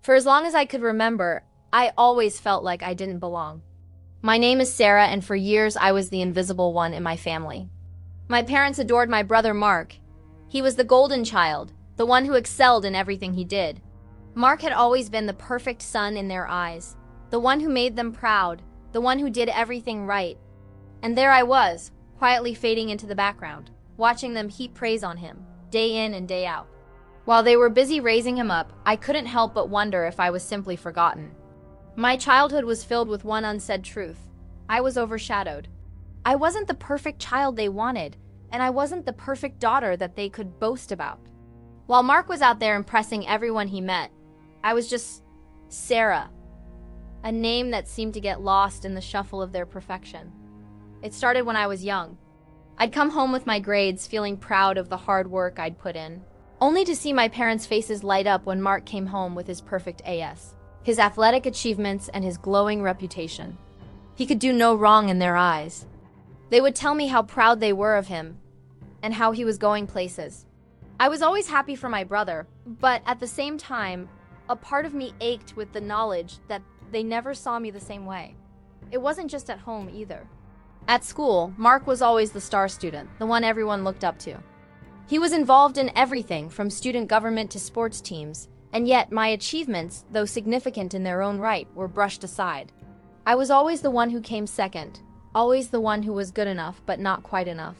For as long as I could remember, I always felt like I didn't belong. My name is Sarah, and for years I was the invisible one in my family. My parents adored my brother Mark. He was the golden child, the one who excelled in everything he did. Mark had always been the perfect son in their eyes, the one who made them proud, the one who did everything right. And there I was, quietly fading into the background, watching them heap praise on him, day in and day out. While they were busy raising him up, I couldn't help but wonder if I was simply forgotten. My childhood was filled with one unsaid truth. I was overshadowed. I wasn't the perfect child they wanted, and I wasn't the perfect daughter that they could boast about. While Mark was out there impressing everyone he met, I was just Sarah, a name that seemed to get lost in the shuffle of their perfection. It started when I was young. I'd come home with my grades, feeling proud of the hard work I'd put in, only to see my parents' faces light up when Mark came home with his perfect AS, his athletic achievements, and his glowing reputation. He could do no wrong in their eyes. They would tell me how proud they were of him and how he was going places. I was always happy for my brother, but at the same time, a part of me ached with the knowledge that they never saw me the same way. It wasn't just at home either. At school, Mark was always the star student, the one everyone looked up to. He was involved in everything from student government to sports teams, and yet my achievements, though significant in their own right, were brushed aside. I was always the one who came second, always the one who was good enough but not quite enough.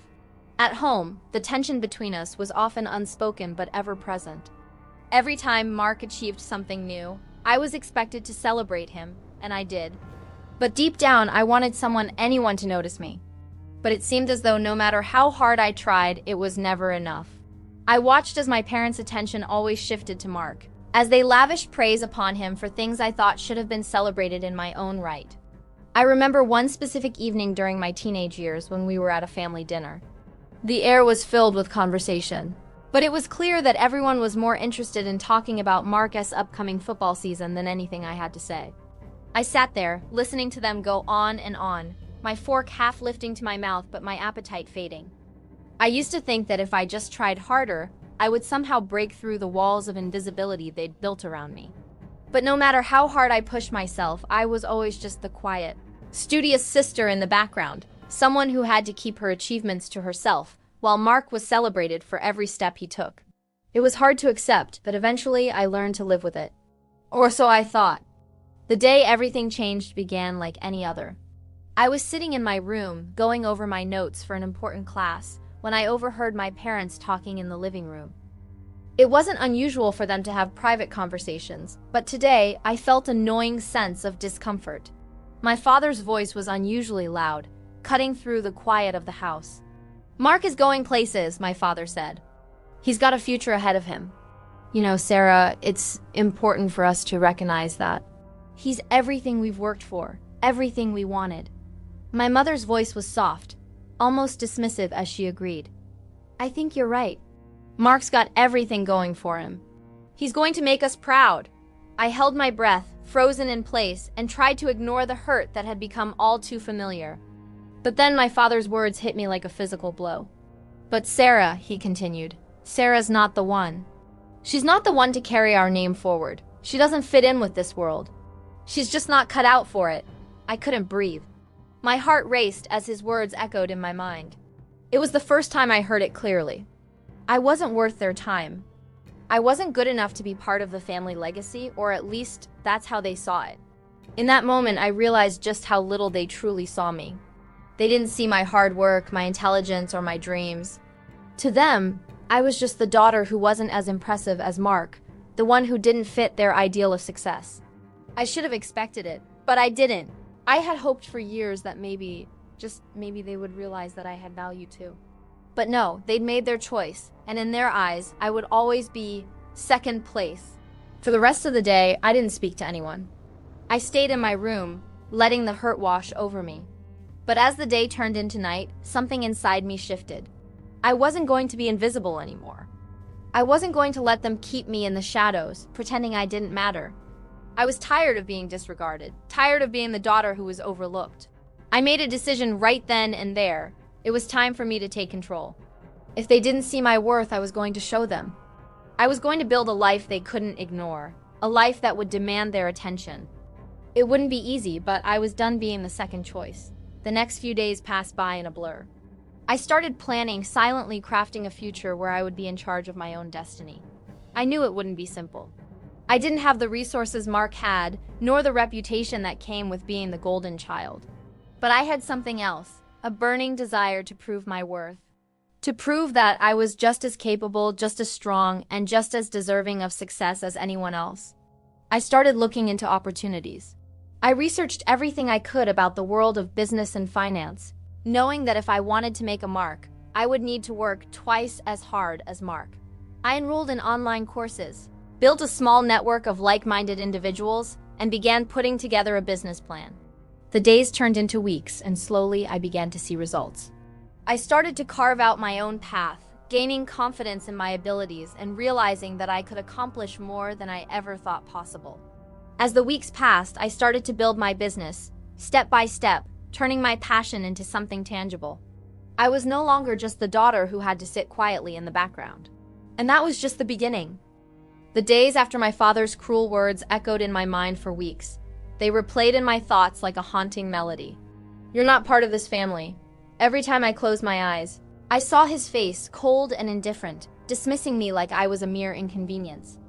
At home, the tension between us was often unspoken but ever present. Every time Mark achieved something new, I was expected to celebrate him, and I did. But deep down, I wanted anyone to notice me. But it seemed as though no matter how hard I tried, it was never enough. I watched as my parents' attention always shifted to Mark, as they lavished praise upon him for things I thought should have been celebrated in my own right. I remember one specific evening during my teenage years when we were at a family dinner. The air was filled with conversation, but it was clear that everyone was more interested in talking about Mark's upcoming football season than anything I had to say. I sat there, listening to them go on and on, my fork half lifting to my mouth but my appetite fading. I used to think that if I just tried harder, I would somehow break through the walls of invisibility they'd built around me. But no matter how hard I pushed myself, I was always just the quiet, studious sister in the background, someone who had to keep her achievements to herself, while Mark was celebrated for every step he took. It was hard to accept, but eventually I learned to live with it. Or so I thought. The day everything changed began like any other. I was sitting in my room, going over my notes for an important class, when I overheard my parents talking in the living room. It wasn't unusual for them to have private conversations, but today I felt a gnawing sense of discomfort. My father's voice was unusually loud, cutting through the quiet of the house. "Mark is going places," my father said. "He's got a future ahead of him. You know, Sarah, it's important for us to recognize that. He's everything we've worked for, everything we wanted." My mother's voice was soft, almost dismissive as she agreed. "I think you're right. Mark's got everything going for him. He's going to make us proud." I held my breath, frozen in place, and tried to ignore the hurt that had become all too familiar. But then my father's words hit me like a physical blow. "But Sarah," he continued, "Sarah's not the one. She's not the one to carry our name forward. She doesn't fit in with this world. She's just not cut out for it." I couldn't breathe. My heart raced as his words echoed in my mind. It was the first time I heard it clearly. I wasn't worth their time. I wasn't good enough to be part of the family legacy, or at least that's how they saw it. In that moment, I realized just how little they truly saw me. They didn't see my hard work, my intelligence, or my dreams. To them, I was just the daughter who wasn't as impressive as Mark, the one who didn't fit their ideal of success. I should have expected it, but I didn't. I had hoped for years that maybe they would realize that I had value too. But no, they'd made their choice, and in their eyes, I would always be second place. For the rest of the day, I didn't speak to anyone. I stayed in my room, letting the hurt wash over me. But as the day turned into night, something inside me shifted. I wasn't going to be invisible anymore. I wasn't going to let them keep me in the shadows, pretending I didn't matter. I was tired of being disregarded, tired of being the daughter who was overlooked. I made a decision right then and there. It was time for me to take control. If they didn't see my worth, I was going to show them. I was going to build a life they couldn't ignore, a life that would demand their attention. It wouldn't be easy, but I was done being the second choice. The next few days passed by in a blur. I started planning, silently crafting a future where I would be in charge of my own destiny. I knew it wouldn't be simple. I didn't have the resources Mark had, nor the reputation that came with being the golden child. But I had something else, a burning desire to prove my worth. To prove that I was just as capable, just as strong, and just as deserving of success as anyone else. I started looking into opportunities. I researched everything I could about the world of business and finance, knowing that if I wanted to make a mark, I would need to work twice as hard as Mark. I enrolled in online courses, built a small network of like-minded individuals, and began putting together a business plan. The days turned into weeks, and slowly I began to see results. I started to carve out my own path, gaining confidence in my abilities and realizing that I could accomplish more than I ever thought possible. As the weeks passed, I started to build my business, step by step, turning my passion into something tangible. I was no longer just the daughter who had to sit quietly in the background. And that was just the beginning. The days after my father's cruel words echoed in my mind for weeks. They replayed in my thoughts like a haunting melody. "You're not part of this family." Every time I closed my eyes, I saw his face, cold and indifferent, dismissing me like I was a mere inconvenience.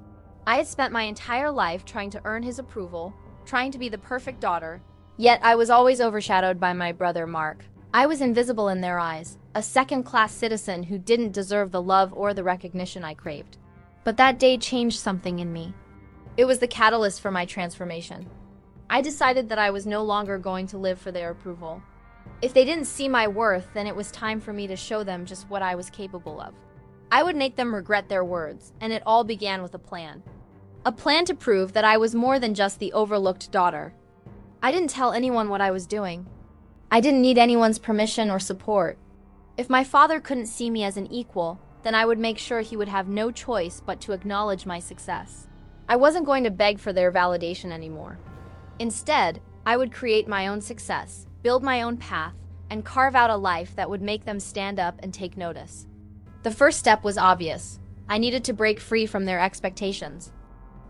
I had spent my entire life trying to earn his approval, trying to be the perfect daughter, yet I was always overshadowed by my brother Mark. I was invisible in their eyes, a second-class citizen who didn't deserve the love or the recognition I craved. But that day changed something in me. It was the catalyst for my transformation. I decided that I was no longer going to live for their approval. If they didn't see my worth, then it was time for me to show them just what I was capable of. I would make them regret their words, and it all began with a plan. A plan to prove that I was more than just the overlooked daughter. I didn't tell anyone what I was doing. I didn't need anyone's permission or support. If my father couldn't see me as an equal, then I would make sure he would have no choice but to acknowledge my success. I wasn't going to beg for their validation anymore. Instead, I would create my own success, build my own path, and carve out a life that would make them stand up and take notice. The first step was obvious. I needed to break free from their expectations.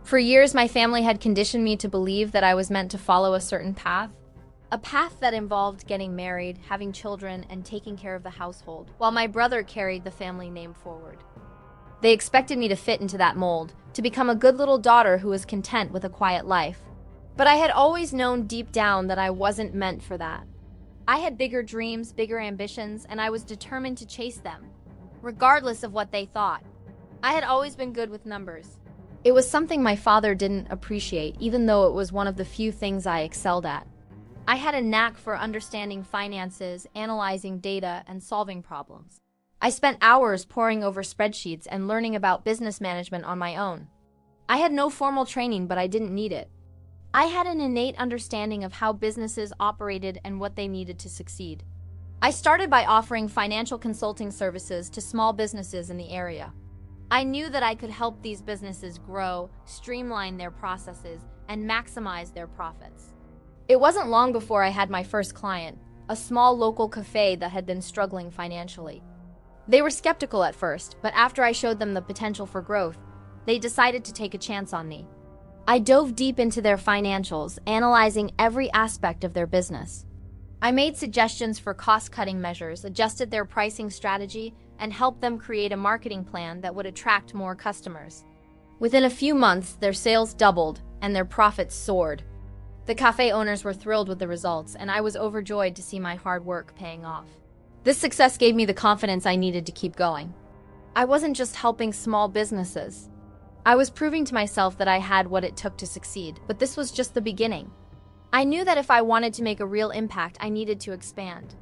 For years, my family had conditioned me to believe that I was meant to follow a certain path. A path that involved getting married, having children, and taking care of the household, while my brother carried the family name forward. They expected me to fit into that mold, to become a good little daughter who was content with a quiet life. But I had always known deep down that I wasn't meant for that. I had bigger dreams, bigger ambitions, and I was determined to chase them, regardless of what they thought. I had always been good with numbers. It was something my father didn't appreciate, even though it was one of the few things I excelled at. I had a knack for understanding finances, analyzing data, and solving problems. I spent hours poring over spreadsheets and learning about business management on my own. I had no formal training, but I didn't need it. I had an innate understanding of how businesses operated and what they needed to succeed. I started by offering financial consulting services to small businesses in the area. I knew that I could help these businesses grow, streamline their processes, and maximize their profits. It wasn't long before I had my first client, a small local cafe that had been struggling financially. They were skeptical at first, but after I showed them the potential for growth, they decided to take a chance on me. I dove deep into their financials, analyzing every aspect of their business. I made suggestions for cost-cutting measures, adjusted their pricing strategy, and helped them create a marketing plan that would attract more customers. Within a few months, their sales doubled and their profits soared. The cafe owners were thrilled with the results, and I was overjoyed to see my hard work paying off. This success gave me the confidence I needed to keep going. I wasn't just helping small businesses. I was proving to myself that I had what it took to succeed, but this was just the beginning. I knew that if I wanted to make a real impact, I needed to expand.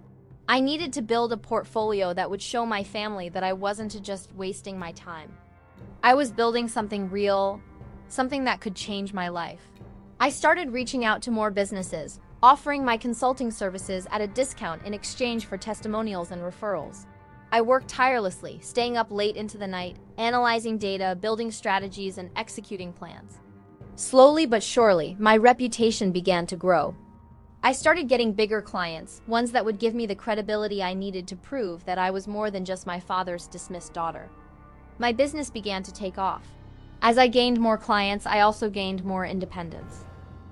I needed to build a portfolio that would show my family that I wasn't just wasting my time. I was building something real, something that could change my life. I started reaching out to more businesses, offering my consulting services at a discount in exchange for testimonials and referrals. I worked tirelessly, staying up late into the night, analyzing data, building strategies, and executing plans. Slowly but surely, my reputation began to grow. I started getting bigger clients, ones that would give me the credibility I needed to prove that I was more than just my father's dismissed daughter. My business began to take off. As I gained more clients, I also gained more independence.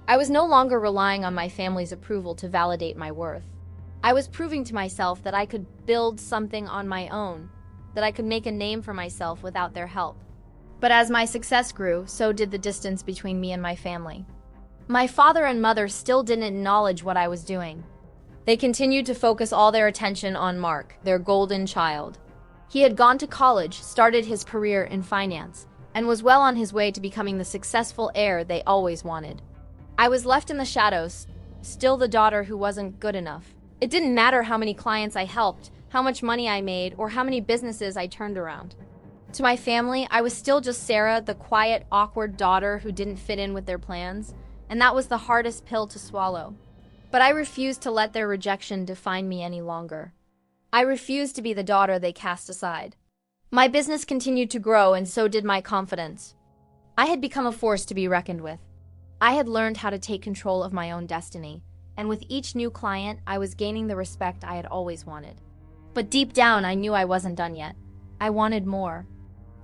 I was no longer relying on my family's approval to validate my worth. I was proving to myself that I could build something on my own, that I could make a name for myself without their help. But as my success grew, so did the distance between me and my family. My father and mother still didn't acknowledge what I was doing. They continued to focus all their attention on Mark, their golden child. He had gone to college, started his career in finance, and was well on his way to becoming the successful heir they always wanted. I was left in the shadows, still the daughter who wasn't good enough. It didn't matter how many clients I helped, how much money I made, or how many businesses I turned around. To my family, I was still just Sarah, the quiet, awkward daughter who didn't fit in with their plans, and that was the hardest pill to swallow. But I refused to let their rejection define me any longer. I refused to be the daughter they cast aside. My business continued to grow, and so did my confidence. I had become a force to be reckoned with. I had learned how to take control of my own destiny, and with each new client, I was gaining the respect I had always wanted. But deep down, I knew I wasn't done yet. I wanted more.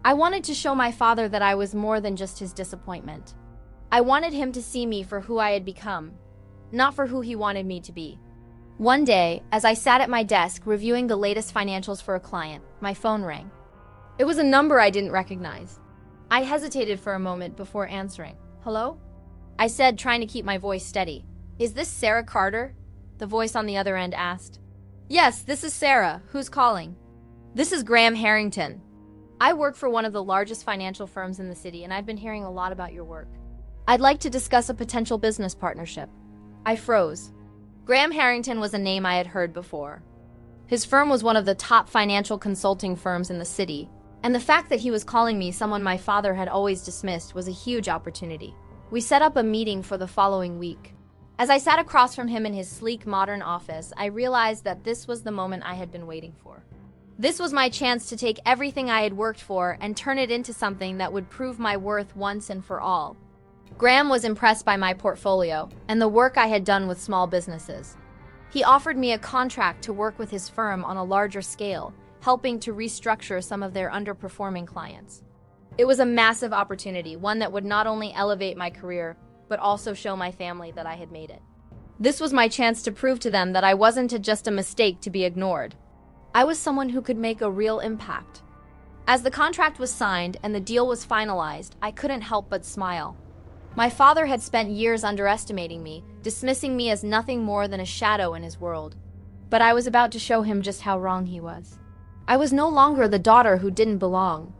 I wanted to show my father that I was more than just his disappointment. I wanted him to see me for who I had become, not for who he wanted me to be. One day, as I sat at my desk reviewing the latest financials for a client, my phone rang. It was a number I didn't recognize. I hesitated for a moment before answering. "Hello?" I said, trying to keep my voice steady. "Is this Sarah Carter?" The voice on the other end asked. "Yes, this is Sarah. Who's calling?" "This is Graham Harrington. I work for one of the largest financial firms in the city, and I've been hearing a lot about your work. I'd like to discuss a potential business partnership." I froze. Graham Harrington was a name I had heard before. His firm was one of the top financial consulting firms in the city, and the fact that he was calling me someone my father had always dismissed was a huge opportunity. We set up a meeting for the following week. As I sat across from him in his sleek, modern office, I realized that this was the moment I had been waiting for. This was my chance to take everything I had worked for and turn it into something that would prove my worth once and for all. Graham was impressed by my portfolio and the work I had done with small businesses. He offered me a contract to work with his firm on a larger scale, helping to restructure some of their underperforming clients. It was a massive opportunity, one that would not only elevate my career, but also show my family that I had made it. This was my chance to prove to them that I wasn't just a mistake to be ignored. I was someone who could make a real impact. As the contract was signed and the deal was finalized, I couldn't help but smile. My father had spent years underestimating me, dismissing me as nothing more than a shadow in his world. But I was about to show him just how wrong he was. I was no longer the daughter who didn't belong.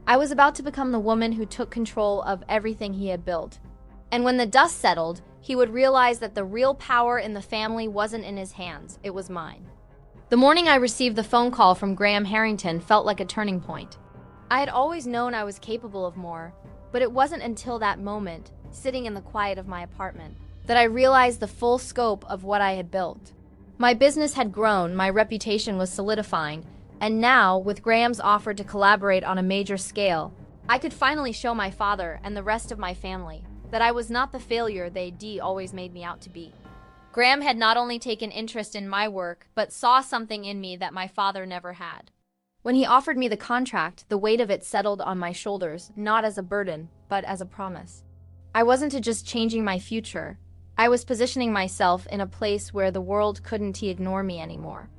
I was about to become the woman who took control of everything he had built. And when the dust settled, he would realize that the real power in the family wasn't in his hands, it was mine. The morning I received the phone call from Graham Harrington felt like a turning point. I had always known I was capable of more, but it wasn't until that moment, sitting in the quiet of my apartment, that I realized the full scope of what I had built. My business had grown, my reputation was solidifying, and now, with Graham's offer to collaborate on a major scale, I could finally show my father and the rest of my family that I was not the failure they'd always made me out to be. Graham had not only taken interest in my work, but saw something in me that my father never had. When he offered me the contract, the weight of it settled on my shoulders, not as a burden, but as a promise. I wasn't just changing my future. I was positioning myself in a place where the world couldn't ignore me anymore.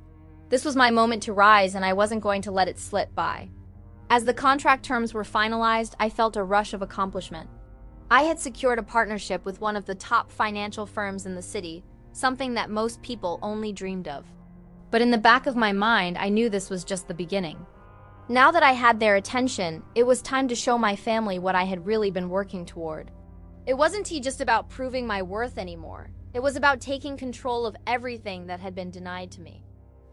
This was my moment to rise, and I wasn't going to let it slip by. As the contract terms were finalized, I felt a rush of accomplishment. I had secured a partnership with one of the top financial firms in the city, something that most people only dreamed of. But in the back of my mind, I knew this was just the beginning. Now that I had their attention, it was time to show my family what I had really been working toward. It wasn't just about proving my worth anymore. It was about taking control of everything that had been denied to me.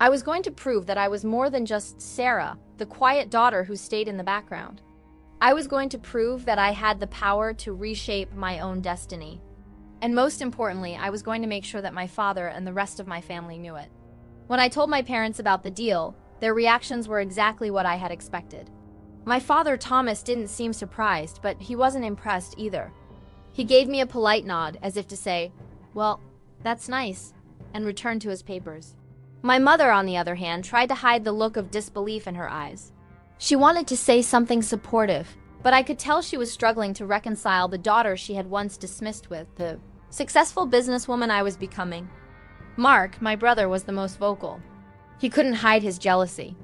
I was going to prove that I was more than just Sarah, the quiet daughter who stayed in the background. I was going to prove that I had the power to reshape my own destiny. And most importantly, I was going to make sure that my father and the rest of my family knew it. When I told my parents about the deal, their reactions were exactly what I had expected. My father, Thomas, didn't seem surprised, but he wasn't impressed either. He gave me a polite nod, as if to say, "Well, that's nice," and returned to his papers. My mother, on the other hand, tried to hide the look of disbelief in her eyes. She wanted to say something supportive, But I could tell she was struggling to reconcile the daughter she had once dismissed with the successful businesswoman I was becoming. Mark, my brother, was the most vocal. He couldn't hide his jealousy.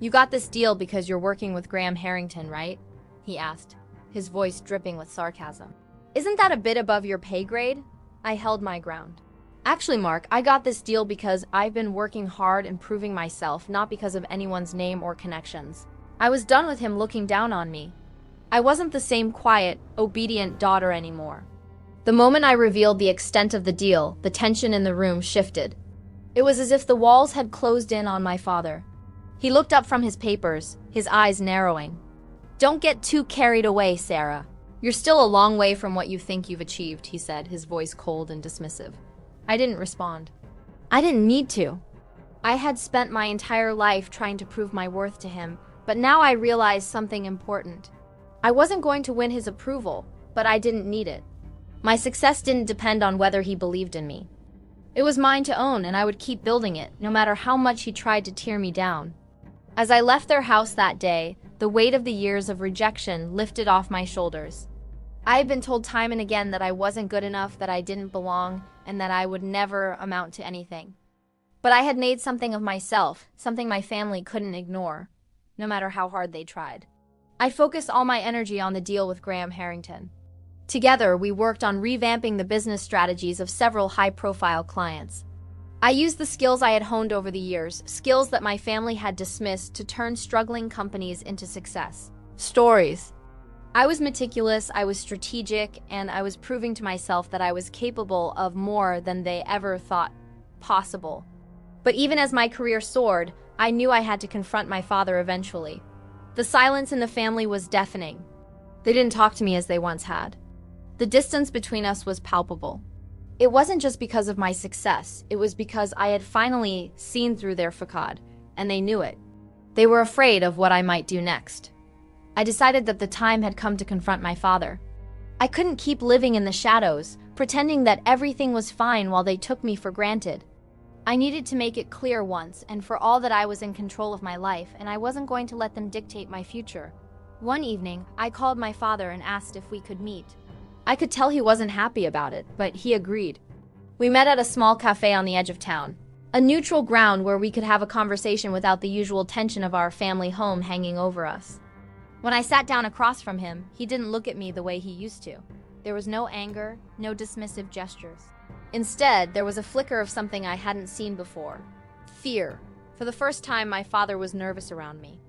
"You got this deal because you're working with Graham Harrington, right?" he asked, his voice dripping with sarcasm. "Isn't that a bit above your pay grade?" I held my ground. "Actually, Mark, I got this deal because I've been working hard and proving myself, not because of anyone's name or connections." I was done with him looking down on me. I wasn't the same quiet, obedient daughter anymore. The moment I revealed the extent of the deal, the tension in the room shifted. It was as if the walls had closed in on my father. He looked up from his papers, his eyes narrowing. "Don't get too carried away, Sarah. You're still a long way from what you think you've achieved," he said, his voice cold and dismissive. I didn't respond. I didn't need to. I had spent my entire life trying to prove my worth to him, but now I realized something important. I wasn't going to win his approval, but I didn't need it. My success didn't depend on whether he believed in me. It was mine to own, and I would keep building it, no matter how much he tried to tear me down. As I left their house that day, the weight of the years of rejection lifted off my shoulders. I had been told time and again that I wasn't good enough, that I didn't belong, and that I would never amount to anything. But I had made something of myself, something my family couldn't ignore, no matter how hard they tried. I focused all my energy on the deal with Graham Harrington. Together, we worked on revamping the business strategies of several high-profile clients. I used the skills I had honed over the years, skills that my family had dismissed, to turn struggling companies into success stories. I was meticulous, I was strategic, and I was proving to myself that I was capable of more than they ever thought possible. But even as my career soared, I knew I had to confront my father eventually. The silence in the family was deafening. They didn't talk to me as they once had. The distance between us was palpable. It wasn't just because of my success, it was because I had finally seen through their facade, and they knew it. They were afraid of what I might do next. I decided that the time had come to confront my father. I couldn't keep living in the shadows, pretending that everything was fine while they took me for granted. I needed to make it clear once and for all that I was in control of my life, and I wasn't going to let them dictate my future. One evening, I called my father and asked if we could meet. I could tell he wasn't happy about it, but he agreed. We met at a small cafe on the edge of town, a neutral ground where we could have a conversation without the usual tension of our family home hanging over us. When I sat down across from him, he didn't look at me the way he used to. There was no anger, no dismissive gestures. Instead, there was a flicker of something I hadn't seen before. Fear. For the first time, my father was nervous around me.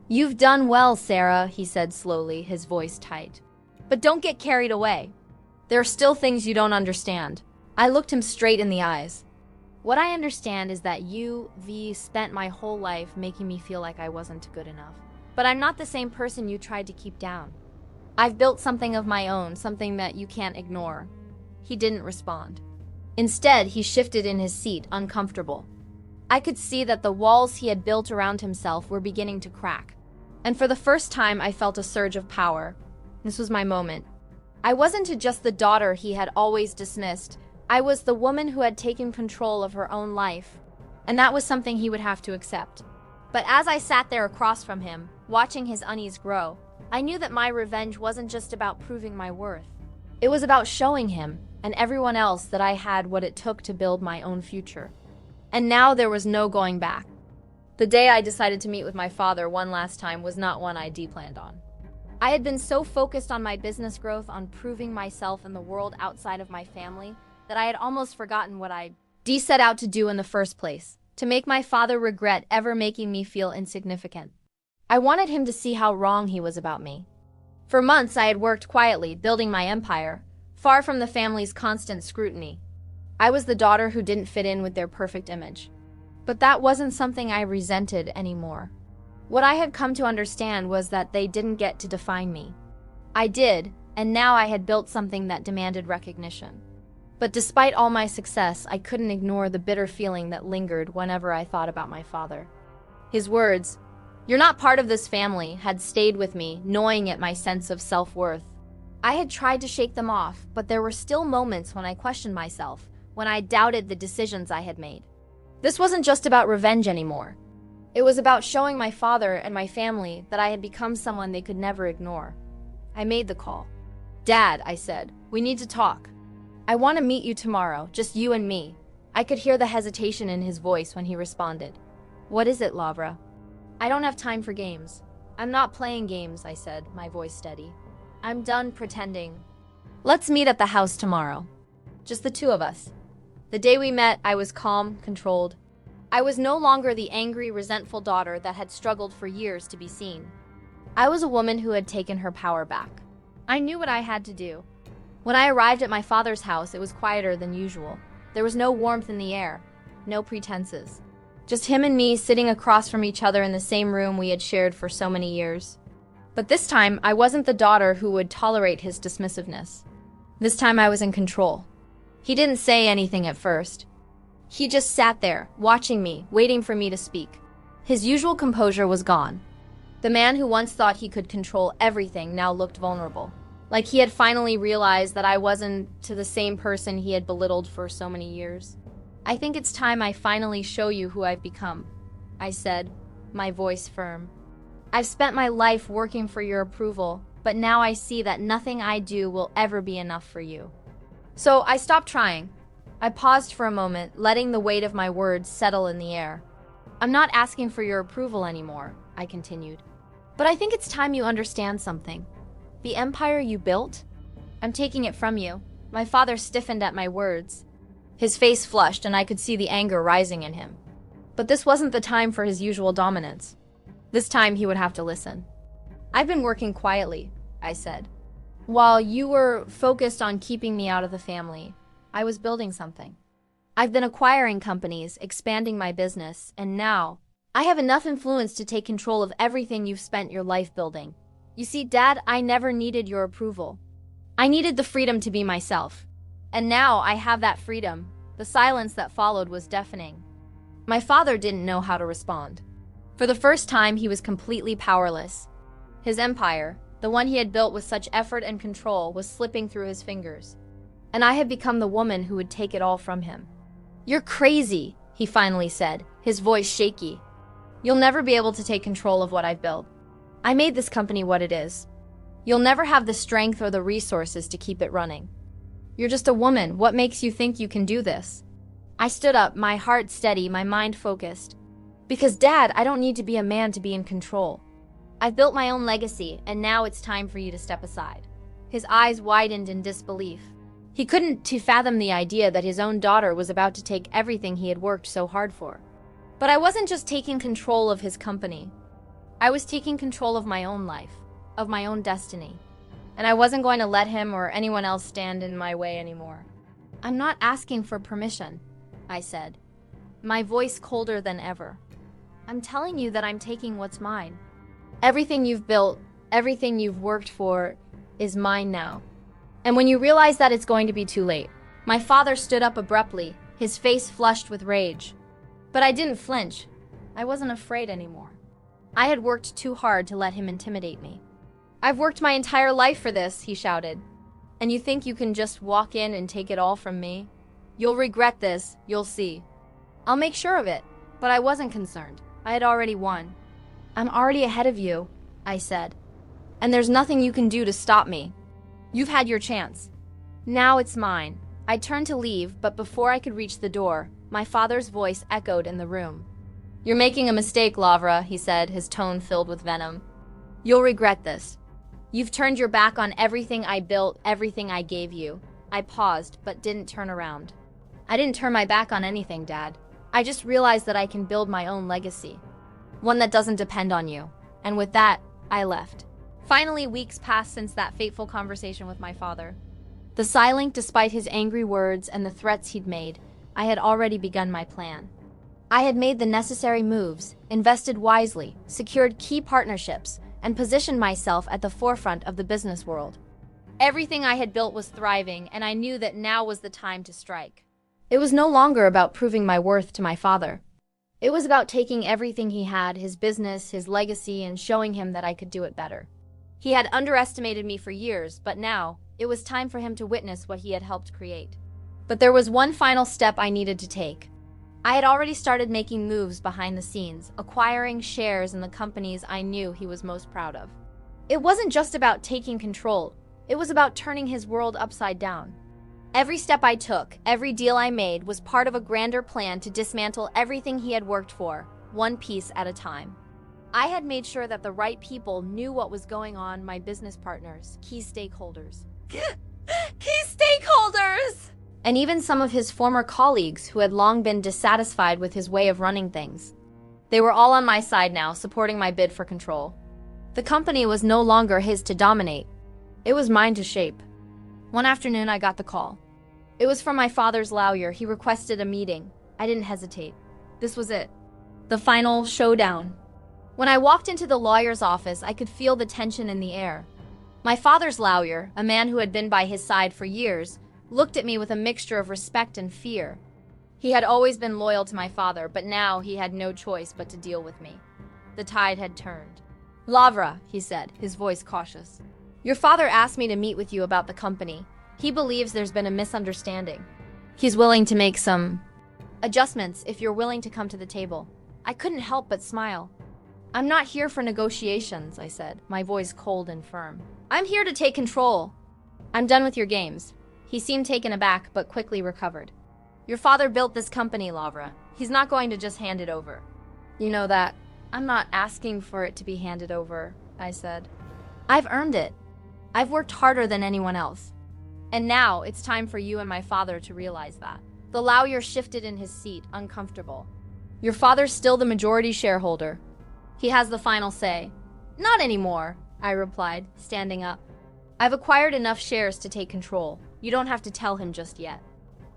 "You've done well, Sarah," he said slowly, his voice tight. "But don't get carried away. There are still things you don't understand." I looked him straight in the eyes. "What I understand is that you, spent my whole life making me feel like I wasn't good enough. But I'm not the same person you tried to keep down. I've built something of my own, something that you can't ignore." He didn't respond. Instead, he shifted in his seat, uncomfortable. I could see that the walls he had built around himself were beginning to crack. And for the first time, I felt a surge of power. This was my moment. I wasn't just the daughter he had always dismissed. I was the woman who had taken control of her own life. And that was something he would have to accept. But as I sat there across from him, watching his unease grow, I knew that my revenge wasn't just about proving my worth. It was about showing him, and everyone else, that I had what it took to build my own future. And now there was no going back. The day I decided to meet with my father one last time was not one I planned on. I had been so focused on my business growth, on proving myself in the world outside of my family, that I had almost forgotten what I set out to do in the first place, to make my father regret ever making me feel insignificant. I wanted him to see how wrong he was about me. For months I had worked quietly, building my empire, far from the family's constant scrutiny. I was the daughter who didn't fit in with their perfect image. But that wasn't something I resented anymore. What I had come to understand was that they didn't get to define me. I did, and now I had built something that demanded recognition. But despite all my success, I couldn't ignore the bitter feeling that lingered whenever I thought about my father. His words, "You're not part of this family," had stayed with me, gnawing at my sense of self-worth. I had tried to shake them off, but there were still moments when I questioned myself, when I doubted the decisions I had made. This wasn't just about revenge anymore. It was about showing my father and my family that I had become someone they could never ignore. I made the call. "Dad," I said, "we need to talk. I want to meet you tomorrow, just you and me." I could hear the hesitation in his voice when he responded. "What is it, Lavra?" "I don't have time for games." "I'm not playing games," I said, my voice steady. "I'm done pretending. Let's meet at the house tomorrow. Just the two of us." The day we met, I was calm, controlled. I was no longer the angry, resentful daughter that had struggled for years to be seen. I was a woman who had taken her power back. I knew what I had to do. When I arrived at my father's house, it was quieter than usual. There was no warmth in the air, no pretenses. Just him and me sitting across from each other in the same room we had shared for so many years. But this time, I wasn't the daughter who would tolerate his dismissiveness. This time I was in control. He didn't say anything at first. He just sat there, watching me, waiting for me to speak. His usual composure was gone. The man who once thought he could control everything now looked vulnerable. Like he had finally realized that I wasn't to the same person he had belittled for so many years. "I think it's time I finally show you who I've become," I said, my voice firm. "I've spent my life working for your approval, but now I see that nothing I do will ever be enough for you." So I stopped trying. I paused for a moment, letting the weight of my words settle in the air. "I'm not asking for your approval anymore," I continued. "But I think it's time you understand something. The empire you built, I'm taking it from you." My father stiffened at my words. His face flushed, and I could see the anger rising in him. But this wasn't the time for his usual dominance. This time he would have to listen. "I've been working quietly," I said. "While you were focused on keeping me out of the family, I was building something. I've been acquiring companies, expanding my business, and now I have enough influence to take control of everything you've spent your life building. You see, Dad, I never needed your approval. I needed the freedom to be myself. And now I have that freedom." The silence that followed was deafening. My father didn't know how to respond. For the first time, he was completely powerless. His empire, the one he had built with such effort and control, was slipping through his fingers. And I had become the woman who would take it all from him. "You're crazy," he finally said, his voice shaky. "You'll never be able to take control of what I've built. I made this company what it is. You'll never have the strength or the resources to keep it running. You're just a woman. What makes you think you can do this?" I stood up, my heart steady, my mind focused. "Because, Dad, I don't need to be a man to be in control. I've built my own legacy, and now it's time for you to step aside." His eyes widened in disbelief. He couldn't fathom the idea that his own daughter was about to take everything he had worked so hard for. But I wasn't just taking control of his company. I was taking control of my own life, of my own destiny. And I wasn't going to let him or anyone else stand in my way anymore. "I'm not asking for permission," I said, my voice colder than ever. "I'm telling you that I'm taking what's mine. Everything you've built, everything you've worked for, is mine now. And when you realize that, it's going to be too late." My father stood up abruptly, his face flushed with rage. But I didn't flinch. I wasn't afraid anymore. I had worked too hard to let him intimidate me. "I've worked my entire life for this," he shouted. "And you think you can just walk in and take it all from me? You'll regret this, you'll see." "I'll make sure of it." But I wasn't concerned. I had already won. "I'm already ahead of you," I said. "And there's nothing you can do to stop me. You've had your chance. Now it's mine." I turned to leave, but before I could reach the door, my father's voice echoed in the room. "You're making a mistake, Lavra," he said, his tone filled with venom. "You'll regret this. You've turned your back on everything I built, everything I gave you." I paused, but didn't turn around. "I didn't turn my back on anything, Dad. I just realized that I can build my own legacy. One that doesn't depend on you." And with that, I left. Finally, weeks passed since that fateful conversation with my father. The silent, despite his angry words and the threats he'd made, I had already begun my plan. I had made the necessary moves, invested wisely, secured key partnerships, and positioned myself at the forefront of the business world. Everything I had built was thriving, and I knew that now was the time to strike. It was no longer about proving my worth to my father. It was about taking everything he had, his business, his legacy, and showing him that I could do it better. He had underestimated me for years, but now, it was time for him to witness what he had helped create. But there was one final step I needed to take. I had already started making moves behind the scenes, acquiring shares in the companies I knew he was most proud of. It wasn't just about taking control. It was about turning his world upside down. Every step I took, every deal I made was part of a grander plan to dismantle everything he had worked for, one piece at a time. I had made sure that the right people knew what was going on, my business partners, key stakeholders. Key stakeholders! And even some of his former colleagues who had long been dissatisfied with his way of running things. They were all on my side now, supporting my bid for control. The company was no longer his to dominate. It was mine to shape. One afternoon, I got the call. It was from my father's lawyer. He requested a meeting. I didn't hesitate. This was it. The final showdown. When I walked into the lawyer's office, I could feel the tension in the air. My father's lawyer, a man who had been by his side for years, looked at me with a mixture of respect and fear. He had always been loyal to my father, but now he had no choice but to deal with me. The tide had turned. "Lavra," he said, his voice cautious. "Your father asked me to meet with you about the company. He believes there's been a misunderstanding. He's willing to make some adjustments if you're willing to come to the table." I couldn't help but smile. "I'm not here for negotiations," I said, my voice cold and firm. "I'm here to take control. I'm done with your games." He seemed taken aback, but quickly recovered. "Your father built this company, Lavra. He's not going to just hand it over. You know that." "I'm not asking for it to be handed over," I said. "I've earned it. I've worked harder than anyone else. And now it's time for you and my father to realize that." The lawyer shifted in his seat, uncomfortable. "Your father's still the majority shareholder. He has the final say." "Not anymore," I replied, standing up. "I've acquired enough shares to take control. You don't have to tell him just yet.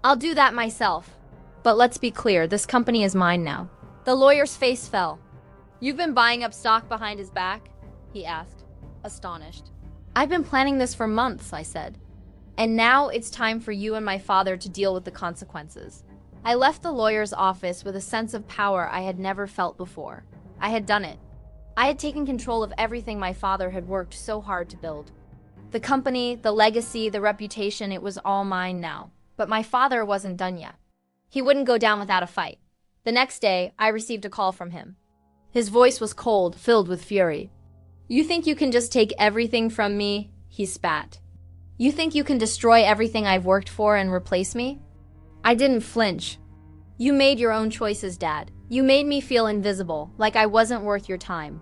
I'll do that myself. But let's be clear, this company is mine now." The lawyer's face fell. "You've been buying up stock behind his back?" he asked, astonished. "I've been planning this for months," I said. "And now it's time for you and my father to deal with the consequences." I left the lawyer's office with a sense of power I had never felt before. I had done it. I had taken control of everything my father had worked so hard to build. The company, the legacy, the reputation, it was all mine now. But my father wasn't done yet. He wouldn't go down without a fight. The next day, I received a call from him. His voice was cold, filled with fury. "You think you can just take everything from me?" he spat. "You think you can destroy everything I've worked for and replace me?" I didn't flinch. "You made your own choices, Dad. You made me feel invisible, like I wasn't worth your time.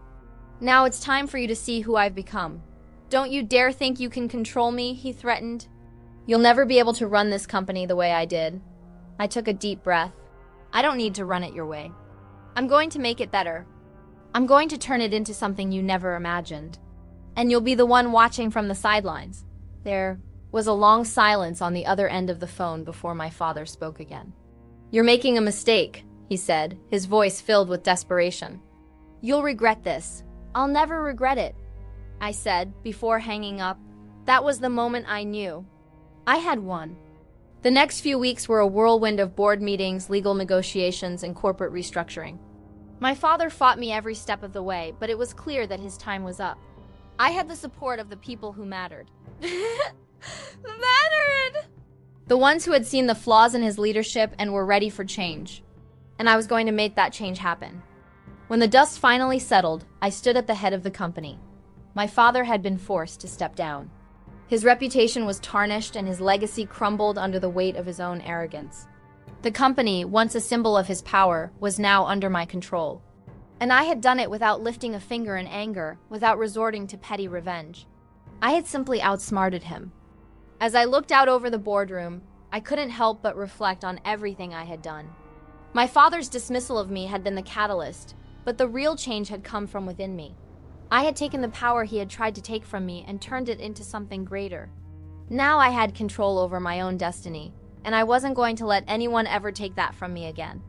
Now it's time for you to see who I've become. Don't you dare think you can control me," he threatened. "You'll never be able to run this company the way I did." I took a deep breath. "I don't need to run it your way. I'm going to make it better. I'm going to turn it into something you never imagined. And you'll be the one watching from the sidelines." There was a long silence on the other end of the phone before my father spoke again. "You're making a mistake," he said, his voice filled with desperation. "You'll regret this." "I'll never regret it," I said before hanging up. That was the moment I knew. I had won. The next few weeks were a whirlwind of board meetings, legal negotiations, and corporate restructuring. My father fought me every step of the way, but it was clear that his time was up. I had the support of the people who mattered. Mattered! The ones who had seen the flaws in his leadership and were ready for change. And I was going to make that change happen. When the dust finally settled, I stood at the head of the company. My father had been forced to step down. His reputation was tarnished and his legacy crumbled under the weight of his own arrogance. The company, once a symbol of his power, was now under my control. And I had done it without lifting a finger in anger, without resorting to petty revenge. I had simply outsmarted him. As I looked out over the boardroom, I couldn't help but reflect on everything I had done. My father's dismissal of me had been the catalyst, but the real change had come from within me. I had taken the power he had tried to take from me and turned it into something greater. Now I had control over my own destiny, and I wasn't going to let anyone ever take that from me again.